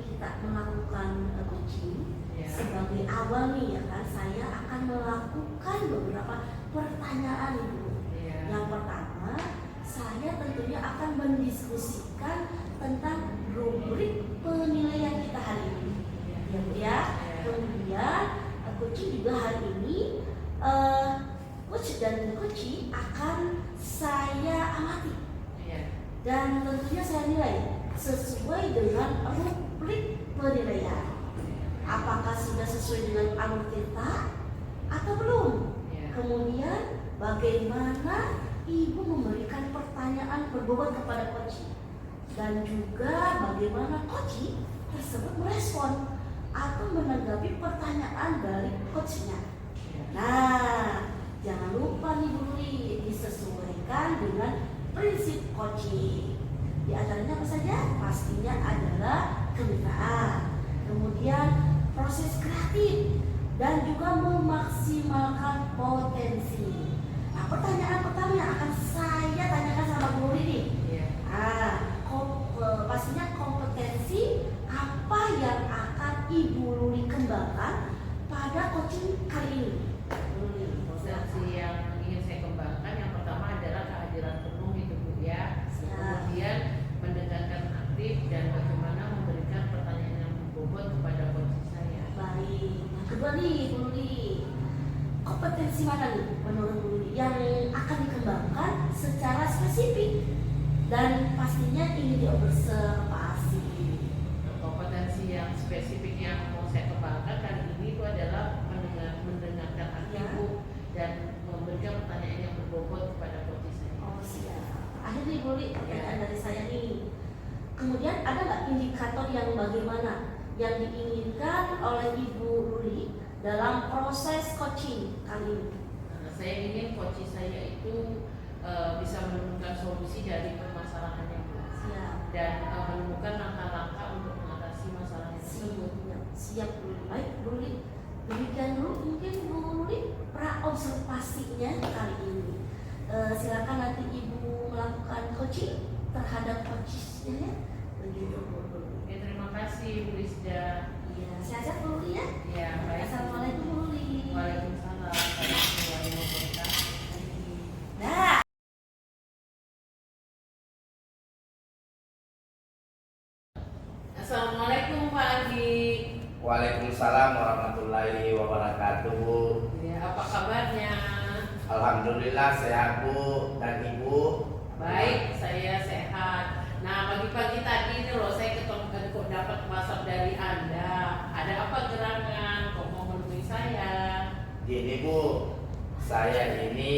kita melakukan coaching, sebagai awal nih ya kan, saya akan melakukan beberapa pertanyaan Ibu. Yang pertama, saya tentunya akan mendiskusikan tentang rubrik penilaian kita hari ini, ya Bu ya. Kemudian coaching juga hari ini, coach dan coaching akan saya amati dan tentunya saya nilai sesuai dengan rubrik penilaian. Apakah sudah sesuai dengan alutsista atau belum? Kemudian bagaimana Ibu memberikan pertanyaan berbobot kepada coaching, dan juga bagaimana coaching tersebut merespon atau menanggapi pertanyaan dari coachnya. Nah, jangan lupa nih Bu Luli, disesuaikan dengan prinsip coaching. Di antaranya apa saja? Pastinya adalah kemitraan, kemudian proses kreatif, dan juga memaksimalkan potensi. Nah, pertanyaan pertama yang akan saya tanyakan sama Bu Luli nih, pastinya kompetensi apa yang akan Ibu Luli kembangkan pada coaching kali ini? Potensi yang ingin saya kembangkan yang pertama adalah kehadiran penuh itu Bu ya. Kemudian mendengarkan aktif dan bagaimana memberikan pertanyaan yang berbobot kepada coaching saya. Baik. Yang kedua nih Bu Luli, kompetensi mana nih menurut Bu Luli yang akan dikembangkan secara spesifik dan pastinya ingin diobservasi? Kompetensi yang spesifik yang mau saya kembangkan kali ini itu adalah mendengarkan aktif Bu dan memberikan pertanyaan yang berbobot kepada coaching saya. Oh siap. Akhirnya nih Bu Luli, pertanyaan dari saya nih. Kemudian ada nggak indikator yang bagaimana yang diinginkan oleh Ibu Luli dalam proses coaching kali ini? Saya ingin coaching saya itu bisa menemukan solusi dari permasalahannya Bu. Siap. Dan menemukan langkah-langkah untuk mengatasi masalah tersebut. Siap Bu Luli. Baik Bu Luli, demikian dulu mungkin Bu Luli pra-observasinya kali ini. Silakan nanti Ibu melakukan coaching terhadap coachingnya. Begitu Bu Luli. Oke, terima kasih Bu Rizda. Iya, sehat-sehat Bu Luli ya. Ya, baik. Assalamualaikum Bu Luli. Waalaikumsalam warahmatullahi wabarakatuh. Nah. Assalamualaikum Pak Andi. Waalaikumsalam warahmatullahi wabarakatuh Bu. Ya, apa kabarnya? Alhamdulillah sehat Bu dan Ibu. Baik, saya sehat. Nah, pagi-pagi tadi ini loh saya kok dapat WhatsApp dari Anda. Ada apa gerangan? Kok mau menemui saya? Gini Bu, saya ini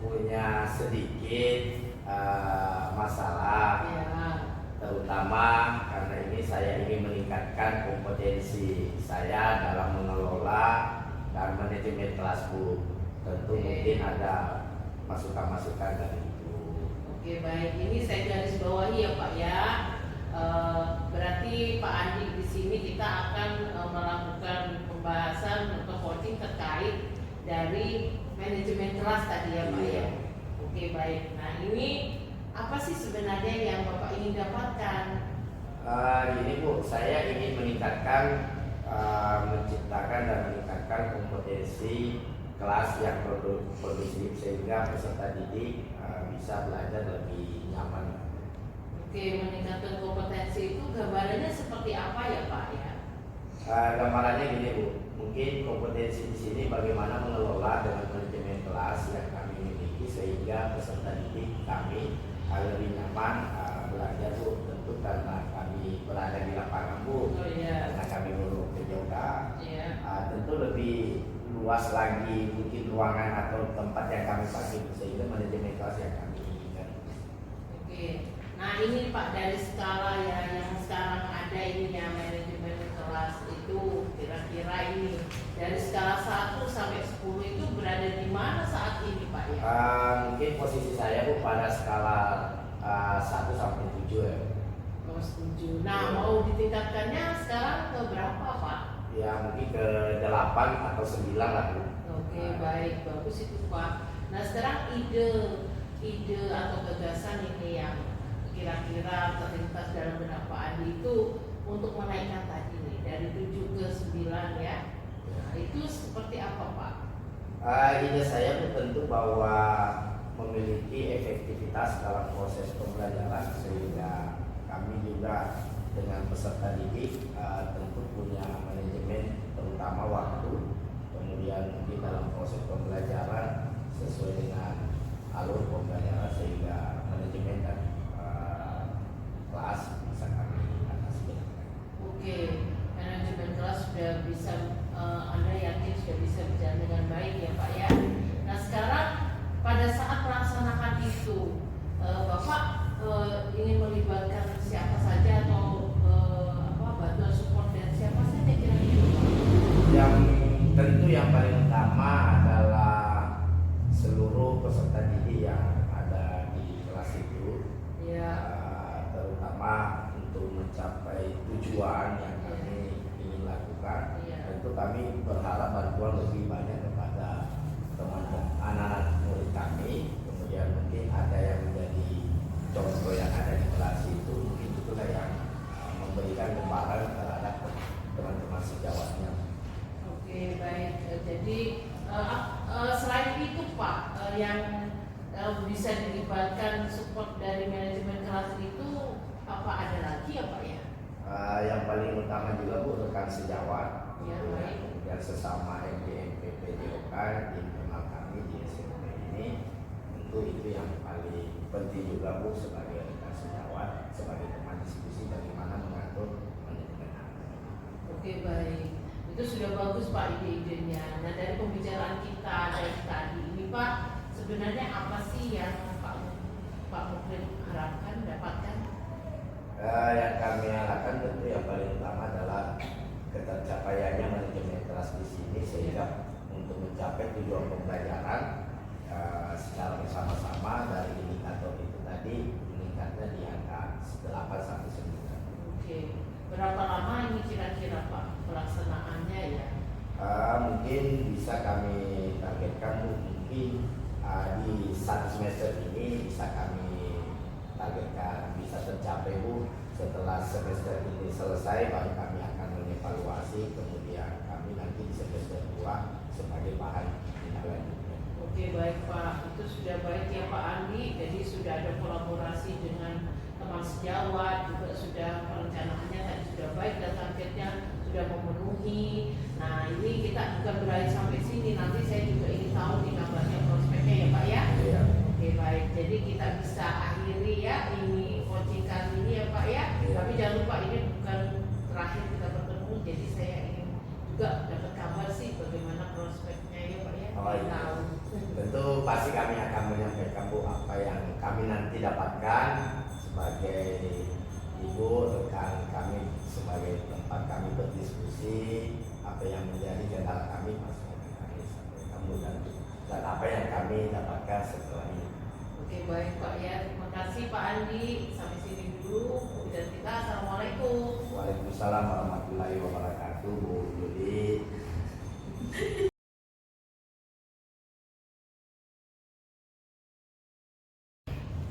punya sedikit masalah, terutama karena ini saya ingin meningkatkan kompetensi saya dalam mengelola dan manajemen kelas Bu. Tentu mungkin ada masukan-masukan dari Ibu. Oke, baik. Ini saya garis bawahi ya Pak ya. Berarti Pak Andi di sini kita akan melakukan pembahasan atau coaching terkait dari manajemen kelas tadi ya Pak ya. Oke, baik. Nah, ini apa sih sebenarnya yang Bapak ingin dapatkan? Ini Bu, saya ingin meningkatkan, menciptakan dan meningkatkan kompetensi kelas yang kondusif sehingga peserta didik bisa belajar lebih nyaman. Oke, meningkatkan kompetensi itu gambarannya seperti apa ya Pak ya? Gambarannya gini Bu, mungkin kompetensi di sini bagaimana mengelola dengan manajemen kelas yang kami miliki sehingga peserta didik kami lebih nyaman belajar Bu. Tentu karena kami berada di lapangan Bu, karena kami belum ke Jogja, tentu lebih luas lagi mungkin ruangan atau tempat yang kami pakai sehingga manajemen kelas yang kami inginkan. Oke, nah ini Pak dari skala ya yang sekarang ada ini ya manajemen kelas itu kira-kira ini dari skala 1 sampai 10 itu berada di mana saat ini Pak ya? Mungkin posisi saya Bu pada skala 1 sampai 7 ya. Oh, 7. Nah mau ditingkatkannya sekarang ke berapa Pak? Ya mungkin ke 8 atau 9 lah Bu. Oke, baik, bagus itu Pak. Nah sekarang ide atau gagasan ini yang kira-kira terlintas dalam benak Pak Andi itu untuk menaikkan tadi nih dari 7 ke 9 ya. Nah, itu seperti apa Pak? Ide saya itu tentu bahwa memiliki efektivitas dalam proses pembelajaran, sehingga kami juga dengan peserta didik tentu punya manajemen terutama waktu, kemudian mungkin dalam proses pembelajaran sesuai dengan alur pembelajaran, sehingga manajemen dan kelas bisa kami atasi. Oke, manajemen kelas sudah bisa, Anda yakin sudah bisa berjalan dengan baik ya Pak ya. Nah sekarang pada saat melaksanakan itu, Bapak ingin melibatkan siapa saja atau bantuan support dari siapa saja kira-kira? Yang tentu yang paling utama adalah seluruh peserta didik yang ada di kelas itu, Ya. Terutama untuk mencapai tujuan yang kami ingin lakukan. Tentu kami berharap bantuan lebih banyak kepada teman-teman anak-anak murid kami, kemudian mungkin ada yang menjadi contoh yang ada di kelas itu, mungkin itulah yang memberikan gambaran terhadap teman-teman sejawatnya. Oke, baik. Jadi selain itu Pak, yang bisa dilibatkan support dari manajemen kelas itu apa ada lagi ya Pak ya? Yang paling utama juga Bu, rekan sejawat, Ya, gitu ya. baik. Kemudian sesama MDMPP DOK di internal kami di SMP ini, tentu itu yang paling penting juga Bu, sebagai rekan sejawat, sebagai teman diskusi bagaimana mengatur manajemen anak. Oke, baik. Itu sudah bagus Pak ide-idenya. Nah dari pembicaraan kita dari tadi ini Pak, sebenarnya apa sih yang Pak Mukrin harapkan dapatkan? Yang kami harapkan tentu yang paling utama adalah ketercapaiannya manajemen kelas di sini, sehingga untuk mencapai tujuan pembelajaran secara bersama-sama dari indikator itu tadi meningkatnya di angka 8 sampai 9. Oke, berapa lama ini kira-kira Pak pelaksanaannya ya? Mungkin bisa kami targetkan Bu, mungkin di satu semester ini bisa kami targetkan bisa tercapai Bu. Setelah semester ini selesai baru kami akan mengevaluasi, kemudian kami nanti di semester 2 sebagai bahan tindak lanjutnya. Oke, baik Pak, itu sudah baik ya Pak Andi. Jadi sudah ada kolaborasi dengan teman sejawat, juga sudah perencanaannya tadi sudah baik dan targetnya sudah memenuhi. Nah ini kita bukan berakhir sampai sini, nanti saya juga ingin tahu nih kabarnya prospeknya ya Pak ya. Iya. Oke baik, jadi kita bisa akhiri ya ini coaching kali ini ya Pak ya. Tapi jangan lupa ini bukan terakhir kita bertemu, jadi saya ingin juga dapat kabar sih bagaimana prospeknya ya Pak ya. Oh, iya. Tahu. Tentu pasti kami akan menyampaikan Bu apa yang kami nanti dapatkan sebagai ibu, rekan kami, sebagai tempat kami berdiskusi, apa yang menjadi kendala kami pasti akan kami sampaikan Bu, dan apa yang kami dapatkan setelah ini. Oke baik Pak ya, terima kasih Pak Andi. Sampai sini dulu. Dan kita assalamualaikum. Waalaikumsalam warahmatullahi wabarakatuh Bu Yudi.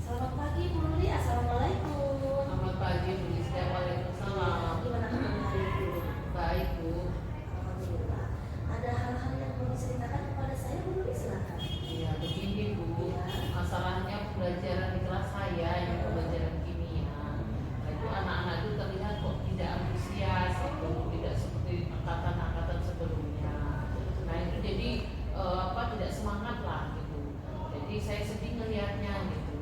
Selamat pagi Bu Luli, assalamualaikum. Selamat pagi Bu Lisda. Waalaikumsalam. Gimana kabar hari ini? Baik Bu. Alhamdulillah. Ada hal-hal yang mau diceritakan kepada saya Bu Luli, silakan. Ya begini Bu, Ya. masalahnya pembelajaran di kelas saya yang pembelajaran kimia, nah, itu anak-anak itu terlihat kok tidak antusias, itu tidak seperti angkatan-angkatan sebelumnya. Nah itu jadi tidak semangat lah gitu. Jadi saya sedih ngelihatnya gitu.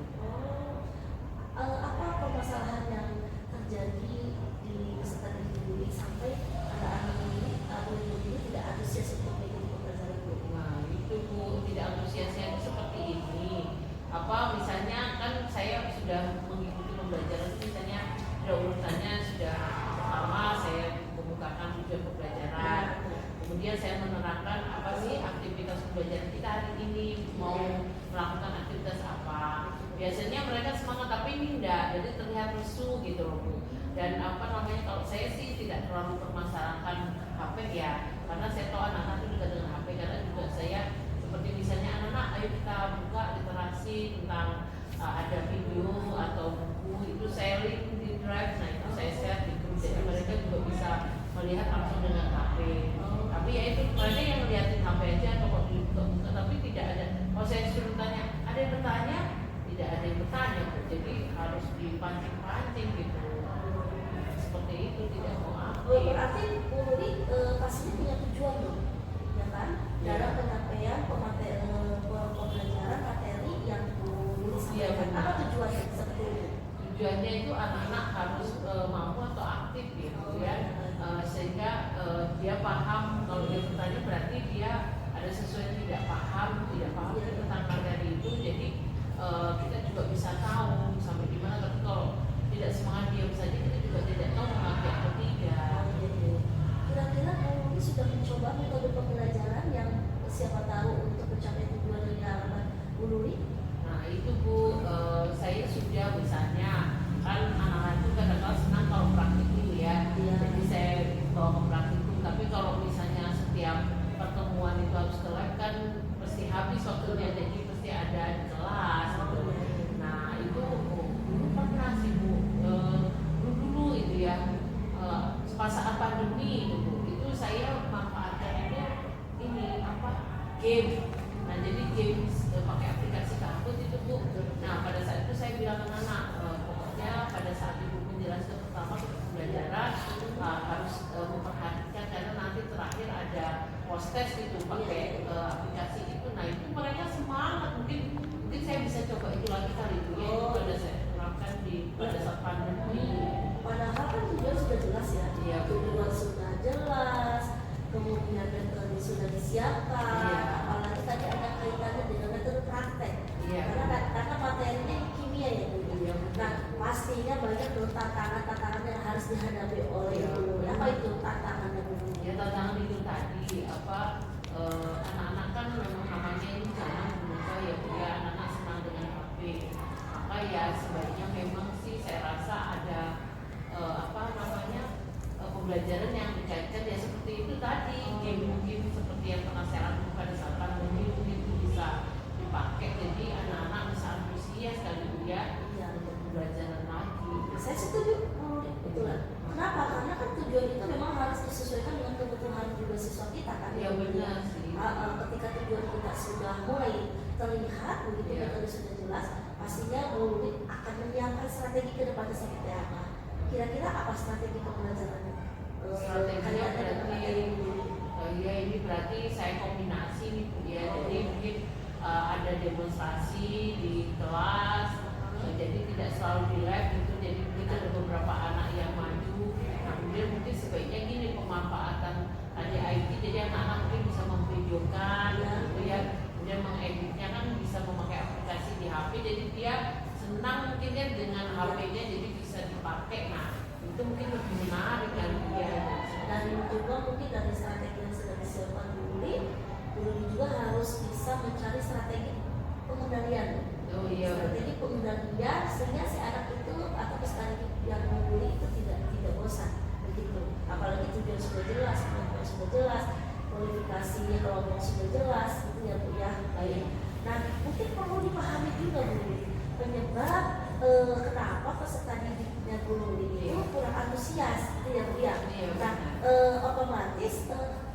Apa permasalahan yang terjadi di peserta didik Bu Luli sampai anak-anak ini murid-murid ini tidak antusias untuk mengikuti pembelajaran Bu? Nah itu Bu, tidak antusiasnya itu seperti ini. Misalnya kan saya sudah mengikuti pembelajaran itu, misalnya ada urutannya sudah pertama saya membukakan tujuan pembelajaran, kemudian saya menerangkan apa sih aktivitas pembelajaran kita hari ini, mau melakukan aktivitas apa. Biasanya mereka semangat, tapi ini enggak, jadi terlihat lesu gitu loh Bu. Dan kalau saya sih tidak terlalu permasalahkan HP ya, karena saya tahu anak-anak itu juga dengan HP, karena juga saya seperti misalnya anak-anak ayo kita buka literasi tentang ada video atau buku, itu saya link di drive, nah itu saya share di grup, jadi mereka berarti guru ini pastinya punya tujuan dong, ya kan? Dalam penyampaian pembelajaran materi yang guru sampaikan. Apa tujuannya seperti itu? Tujuannya itu anak-anak harus mampu atau aktif gitu ya, sehingga dia paham. Kalau dia bertanya berarti dia ada sesuatu yang tidak paham tentang materi itu. Jadi kita juga bisa tahu sampai di mana. Tapi kalau tidak semangat diam saja, kita juga tidak tahu mengerti atau tidak. Kira-kira guru ini sudah mencoba metode pembelajaran yang siapa tahu untuk mencapai tujuan yang diharapkan guru ini? Nah itu Bu, saya sudah misalnya kan anak-anak itu kadang-kadang senang kalau praktikum ya. Jadi saya bawa ke praktikum. Tapi kalau misalnya setiap pertemuan itu harus ke lab kan pasti habis waktunya, jadi pasti ada di kelas gitu. Nah itu dulu pernah sih Bu, dulu itu ya, pas saat pandemi itu Bu, itu saya manfaatkan itu ini game. Nah jadi game pakai aplikasi Kahoot itu Bu. Nah pada saat itu saya bilang ke anak, pokoknya pada saat ibu menjelaskan pertama pembelajaran harus memperhatikan, karena nanti terakhir ada post test itu pakai aplikasi itu. Nah itu mereka semangat. Mungkin saya bisa coba itu lagi kali itu ya. Itu pada saya terapkan pada saat pandemi. Padahal kan tujuan sudah jelas ya. Tujuan sudah jelas, kemudian metode sudah disiapkan. Apalagi tadi ada kaitannya dengan metode praktek. Karena materinya kimia ya Bu. Nah pastinya banyak tuh tantangan yang harus dihadapi oleh guru. Apa itu tantangannya Bu? Ya tantangan itu tadi anak-anak kan memang namanya ini zaman berubah ya Bu ya. Anak-anak senang dengan HP. Maka ya sebaiknya memang sih saya rasa ada pembelajaran yang dikaitkan ya seperti itu tadi, game mungkin seperti yang pernah saya lakukan pada saat pandemi, mungkin itu bisa dipakai, jadi anak-anak bisa antusias kali ya untuk pembelajaran lagi. Saya setuju, betulan. Kenapa? Karena kan tujuan itu memang harus disesuaikan dengan kebutuhan juga siswa kita kan. Ya benar sih. Ketika tujuan kita sudah mulai terlihat, begitu metode sudah jelas, pastinya guru akan menyiapkan strategi ke depannya seperti apa. Kira-kira apa strategi pembelajarannya? Strateginya berarti ya ini berarti saya kombinasi nih Bu ya. Jadi mungkin ada demonstrasi di kelas, jadi tidak selalu di lab gitu. Jadi mungkin ada beberapa anak yang maju. Nah kemudian mungkin sebaiknya gini pemanfaatan tadi IT, jadi anak-anak mungkin bisa memvideokan gitu ya. Kemudian mengeditnya kan bisa memakai aplikasi di HP, jadi dia senang mungkin ya dengan HP-nya, jadi bisa dipakai. Nah itu mungkin lebih menarik kan ya. Dan juga mungkin dari strategi yang sudah disiapkan guru juga harus bisa mencari strategi pengendalian. Strategi pengendalian sehingga si anak itu atau strategi yang membuli itu tidak bosan begitu. Apalagi tujuan sudah jelas, kemampuan sudah jelas, kualifikasinya kelompok sudah jelas, itu ya Bu ya. Baik. Nah mungkin perlu dipahami juga Bu penyebab kenapa peserta didiknya guru ini kurang antusias, itu ya Bu ya. Nah otomatis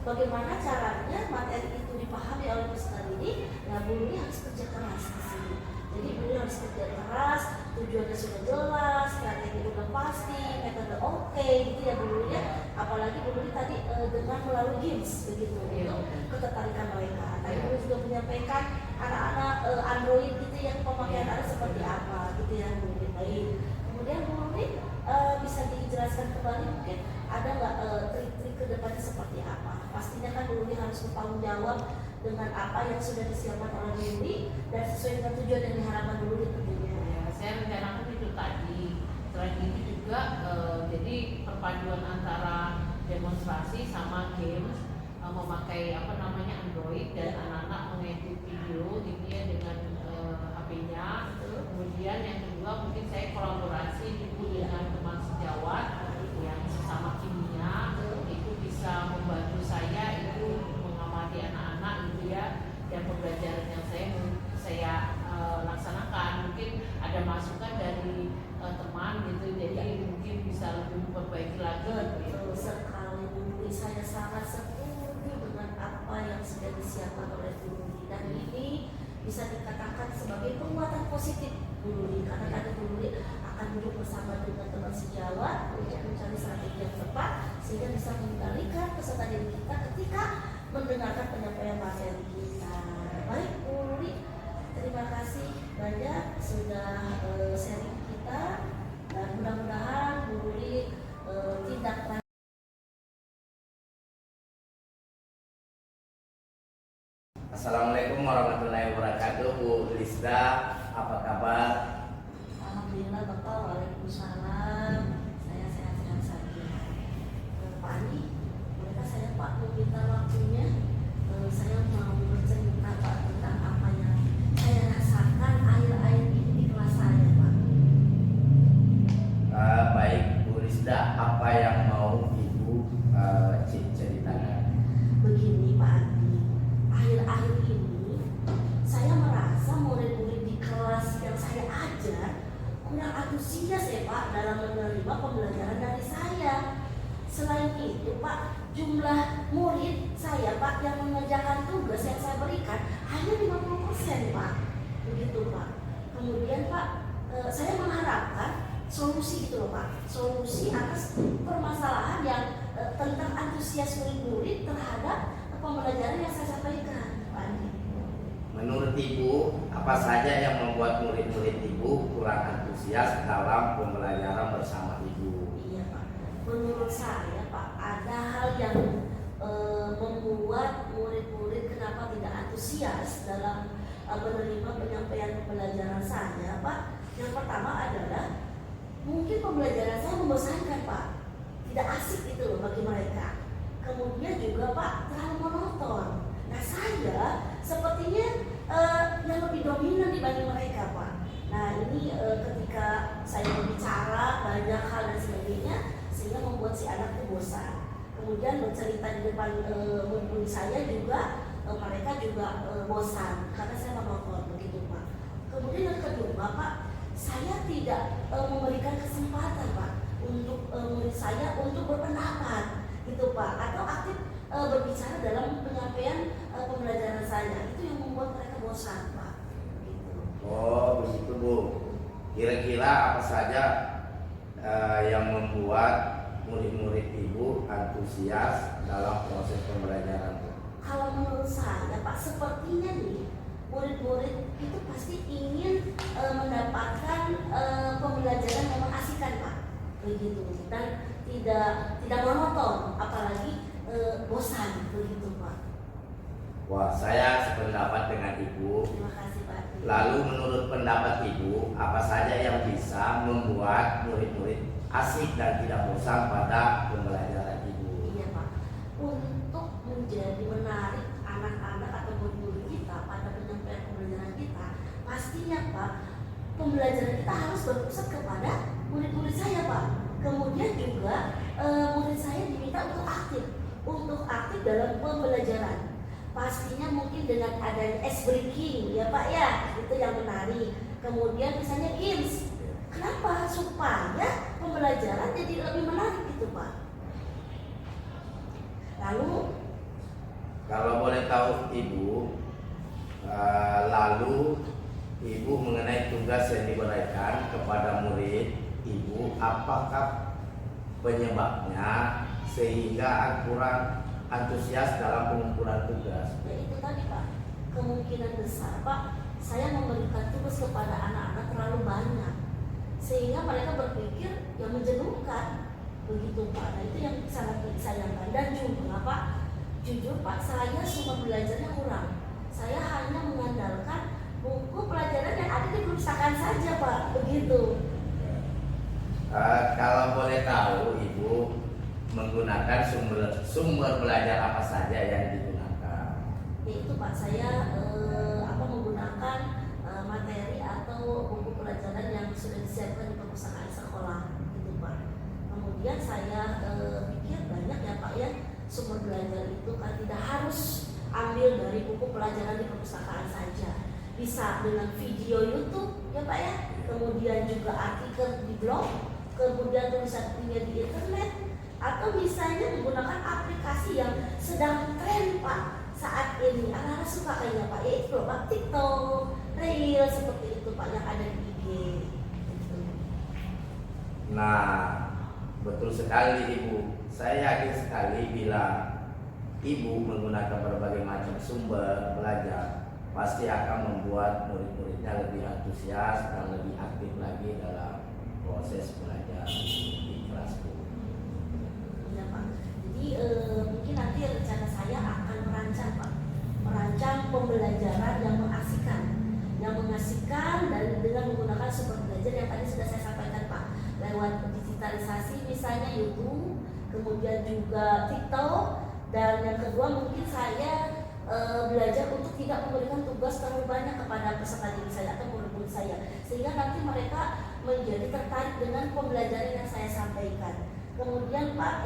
bagaimana caranya materi itu dipahami oleh peserta didik? Nah guru ini harus kerja keras di sini. Jadi guru harus kerja keras, tujuannya sudah jelas, strategi sudah pasti, metode oke, gitu ya guru ya. Apalagi guru ini tadi dengan melalui games begitu untuk ketertarikan mereka. Tadi guru juga menyampaikan anak-anak Android gitu yang pemakaian ada seperti apa gitu ya Bu. Baik. Kemudian guru ini bisa dijelaskan kembali mungkin ada nggak trik-trik ke depannya seperti apa? Pastinya kan guru ini harus bertanggung jawab dengan apa yang sudah disiapkan oleh guru dan sesuai dengan tujuan yang diharapkan guru tentunya. Ya, saya rencanakan itu tadi. Selain itu juga jadi perpaduan antara demonstrasi sama games, memakai Android dan anak-anak mengedit video gitu ya dengan HP-nya. Kemudian yang kedua mungkin saya kolaborasi dulu dengan teman sejawat yang sesama kimia, itu bisa membantu saya itu mengamati anak-anak gitu ya, dan pembelajaran yang saya laksanakan. Mungkin ada masukan dari teman gitu, jadi mungkin bisa lebih memperbaiki lagi. Betul sekali Bu, saya sangat setuju dengan apa yang sudah disiapkan oleh guru, dan ini bisa dikatakan sebagai penguatan positif guru, karena tadi guru akan duduk bersama dengan teman sejawat untuk mencari strategi yang tepat sehingga bisa mengendalikan peserta didik kita ketika mendengarkan penyampaian materi kita. Baik Bu Luli, terima kasih banyak sudah sharing kita dan mudah-mudahan Bu Luli tindak lanjut. Assalamualaikum warahmatullahi wabarakatuh. Bu Lisda, apa kabar? Alhamdulillah Bapak, waalaikumsalam. Saya sehat-sehat saja. Pak Andi, bolehkah saya Pak meminta waktunya? Saya mau bercerita Pak tentang apa yang saya rasakan akhir-akhir ini di kelas saya Pak. Baik Bu Lisda, apa yang mau Ibu ceritakan? Begini Pak Andi, akhir-akhir ini saya merasa murid-murid di kelas yang saya ajar kurang antusias ya Pak dalam menerima pembelajaran dari saya. Selain itu Pak, jumlah murid saya Pak yang mengerjakan tugas yang saya berikan hanya 50% Pak. Begitu Pak. Kemudian Pak, saya mengharapkan solusi gitu loh Pak. Solusi atas permasalahan yang tentang antusias murid-murid terhadap pembelajaran yang saya sampaikan Pak Andi. Menurut Ibu, apa saja yang membuat murid-murid Ibu kurang antusias dalam pembelajaran bersama Ibu? Iya Pak, menurut saya Pak ada hal yang membuat murid-murid kenapa tidak antusias dalam menerima penyampaian pembelajaran saya Pak. Yang pertama adalah mungkin pembelajaran saya membosankan Pak, tidak asik gitu loh bagi mereka. Kemudian juga Pak terlalu monoton. Nah saya sepertinya yang lebih dominan dibanding mereka Pak. Nah ini ketika saya berbicara banyak hal dan sebagainya sehingga membuat si anak itu bosan. Kemudian bercerita di depan murid-murid saya juga mereka juga bosan karena saya monoton begitu Pak. Kemudian yang kedua Pak, saya tidak memberikan kesempatan Pak untuk murid saya untuk berpendapat gitu Pak, atau aktif berbicara dalam penyampaian pembelajaran saya. Itu yang membuat mereka bosan Pak gitu. Oh begitu Bu. Kira-kira apa saja yang membuat murid-murid Ibu antusias dalam proses pembelajaran Bu? Kalau menurut saya Pak, sepertinya nih murid-murid itu pasti ingin mendapatkan pembelajaran yang mengasihkan Pak begitu, dan tidak monoton, apalagi bosan begitu Pak. Wah, saya sependapat dengan Ibu. Terima kasih Pak. Lalu menurut pendapat Ibu, apa saja yang bisa membuat murid-murid asik dan tidak bosan pada pembelajaran Ibu? Iya Pak, untuk menjadi menarik anak-anak atau murid-murid kita pada penyampaian pembelajaran kita, pastinya Pak pembelajaran kita harus berpusat kepada murid-murid saya Pak. Kemudian juga murid saya diminta untuk aktif dalam pembelajaran. Pastinya mungkin dengan adanya ice breaking ya Pak ya, itu yang menarik. Kemudian misalnya games. Kenapa? Supaya pembelajaran jadi lebih menarik gitu Pak. Lalu kalau boleh tahu Ibu, lalu Ibu mengenai tugas yang diberikan kepada murid Ibu, apakah penyebabnya sehingga kurang antusias dalam pengumpulan tugas? ya itu tadi Pak, kemungkinan besar Pak saya memberikan tugas kepada anak-anak terlalu banyak sehingga mereka berpikir yang menjenuhkan begitu Pak. Nah itu yang sangat disayangkan. Dan juga Pak, jujur Pak, saya sumber belajarnya kurang. Saya hanya mengandalkan buku pelajaran yang ada di perpustakaan saja Pak, begitu. Kalau boleh tahu Ibu menggunakan sumber belajar apa saja yang digunakan? Yaitu Pak, saya menggunakan materi atau buku pelajaran yang sudah disiapkan di perpustakaan sekolah gitu Pak. Kemudian saya pikir banyak ya Pak ya sumber belajar itu kan tidak harus ambil dari buku pelajaran di perpustakaan saja, bisa dengan video YouTube ya Pak ya, kemudian juga artikel di blog, kemudian tulisan-tulisan di internet, atau misalnya menggunakan aplikasi yang sedang tren Pak saat ini. Anak-anak suka kayaknya Pak, yaitu loh Pak TikTok, Reel seperti itu Pak yang ada di IG gitu. Nah, betul sekali Ibu. Saya yakin sekali bila Ibu menggunakan berbagai macam sumber belajar, pasti akan membuat murid-muridnya lebih antusias dan lebih aktif lagi dalam proses belajar di kelas Bu. Ya Pak. Jadi mungkin nanti rencana saya akan merancang Pak, merancang pembelajaran yang mengasihkan dan dengan menggunakan sumber belajar yang tadi sudah saya sampaikan Pak, lewat digitalisasi misalnya YouTube, kemudian juga TikTok, dan yang kedua mungkin saya belajar untuk tidak memberikan tugas terlalu banyak kepada peserta didik saya atau murid-murid saya, sehingga nanti mereka menjadi tertarik dengan pembelajaran yang saya sampaikan. Kemudian Pak,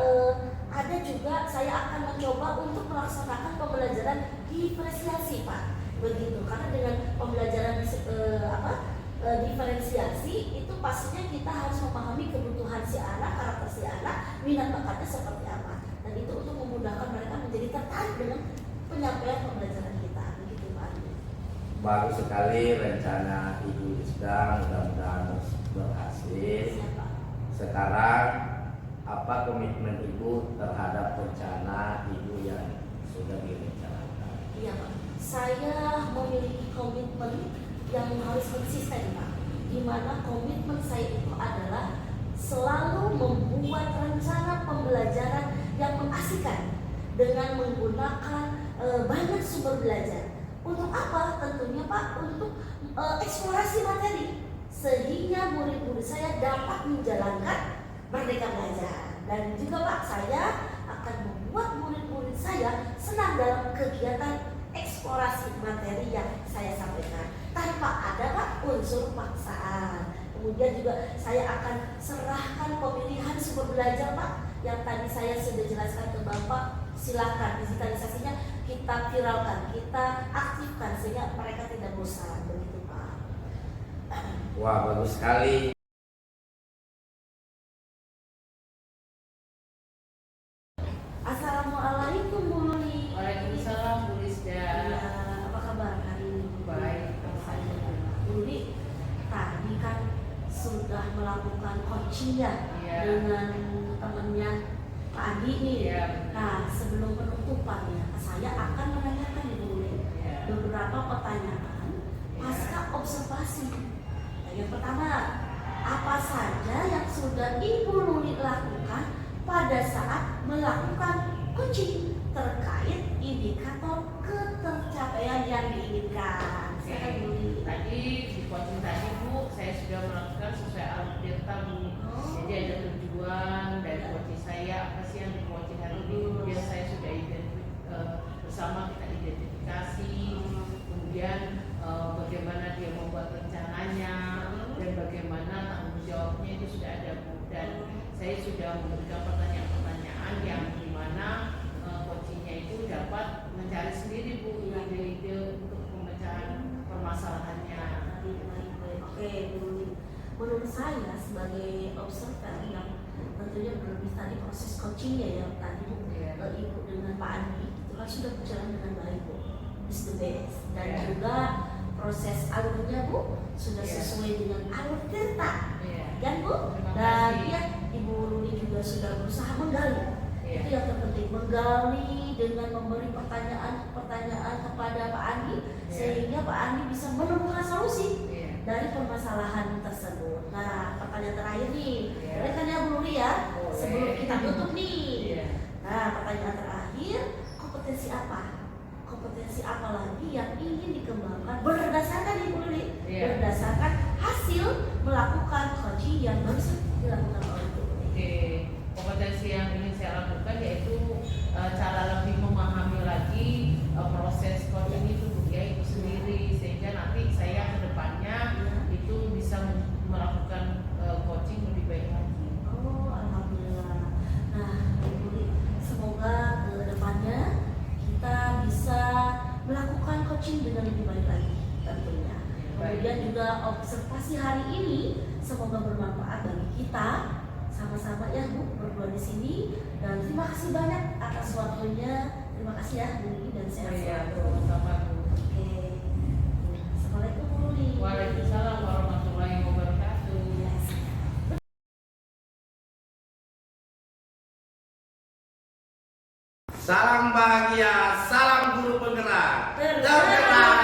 ada juga saya akan mencoba untuk melaksanakan pembelajaran diferensiasi Pak, begitu. Karena dengan pembelajaran diferensiasi itu pastinya kita harus memahami kebutuhan si anak, karakter si anak, minat bakatnya seperti apa, dan itu untuk memudahkan mereka menjadi tertarik dengan penyampaian pembelajaran kita, begitu Pak. Bagus sekali rencana Ibu Isda, mudah-mudahan berhasil. Siapa? Sekarang apa komitmen Ibu terhadap rencana Ibu yang sudah direncanakan? Iya Pak, saya memiliki komitmen yang harus konsisten Pak, di mana komitmen saya itu adalah selalu membuat rencana pembelajaran yang mengasihkan dengan menggunakan banyak sumber belajar. Untuk apa? Tentunya Pak, untuk eksplorasi materi, sehingga murid-murid saya dapat menjalankan Merdeka Belajar. Dan juga Pak, saya akan membuat murid-murid saya senang dalam kegiatan eksplorasi materi yang saya sampaikan tanpa ada Pak unsur paksaan. Kemudian juga saya akan serahkan pemilihan sumber belajar Pak, yang tadi saya sudah jelaskan ke Bapak. Silakan digitalisasinya kita viralkan, kita aktifkan sehingga mereka tidak bosan, begitu Pak. Wah, bagus sekali. Assalamualaikum Bu Luli. Waalaikumsalam Bu Lisda. Ya, apa kabar hari ini? Baik. Bu Luli, tadi kan sudah melakukan coaching ya, Iya. dengan temannya Pak Adi nih. Iya. Nah, sebelum penutupannya, saya akan menanyakan Ibu Luli Iya. beberapa pertanyaan pasca observasi. Nah, yang pertama, apa saja yang sudah Ibu Luli lakukan pada saat melakukan coaching terkait indikator ketercapaian yang diinginkan? Silakan Bu Luli. Tadi di coaching tadi Bu, saya sudah melakukan sesuai alur delta Bu. Jadi ada tujuan dari coaching saya, apa sih yang di coaching hari ini. Kemudian saya sudah bersama kita identifikasi, kemudian bagaimana dia membuat rencananya dan bagaimana tanggung jawabnya itu sudah ada Bu. Dan saya sudah memberikan pertanyaan-pertanyaan yang dimana coachingnya itu dapat mencari sendiri Bu ide-ide untuk pemecahan permasalahannya. Oke, Bu Luli. Menurut saya sebagai observer yang tentunya berlebih tadi proses coachingnya ya tadi Bu, Ibu dengan Pak Andi itu kan sudah berjalan dengan baik Bu, is the best. Dan juga proses alurnya Bu sudah sesuai dengan alur cerita, kan Bu? Dan ya Ibu Luli juga sudah berusaha menggali. Itu yang terpenting, menggali dengan memberi pertanyaan kepada Pak Andi, sehingga Pak Andi bisa menemukan solusi dari permasalahan tersebut. Nah, pertanyaan terakhir nih, boleh kan ya Bu Luli ya? Sebelum kita tutup nih. Nah, pertanyaan terakhir, kompetensi apa lagi yang ingin dikembangkan berdasarkan Ibu Luli, berdasarkan hasil melakukan coaching yang baru dilakukan oleh Ibu Luli. Oke, kompetensi yang ingin saya lakukan yaitu cara lebih memahami lagi proses coaching itu itu sendiri, sehingga nanti saya ke depannya itu bisa melakukan coaching lebih baik lagi. Oh, alhamdulillah. Nah, Ibu Luli, semoga ke depannya kita bisa melakukan coaching dengan lebih baik lagi tentunya. Kemudian juga observasi hari ini semoga bermanfaat bagi kita sama-sama ya Bu berdua di sini, dan terima kasih banyak atas waktunya. Terima kasih ya Bu Luli dan sehat selalu. Sama-sama Bu. Oke. Assalamualaikum Bu Luli. Waalaikumsalam warahmatullahi wabarakatuh. Salam bahagia, salam guru penggerak. Tergerak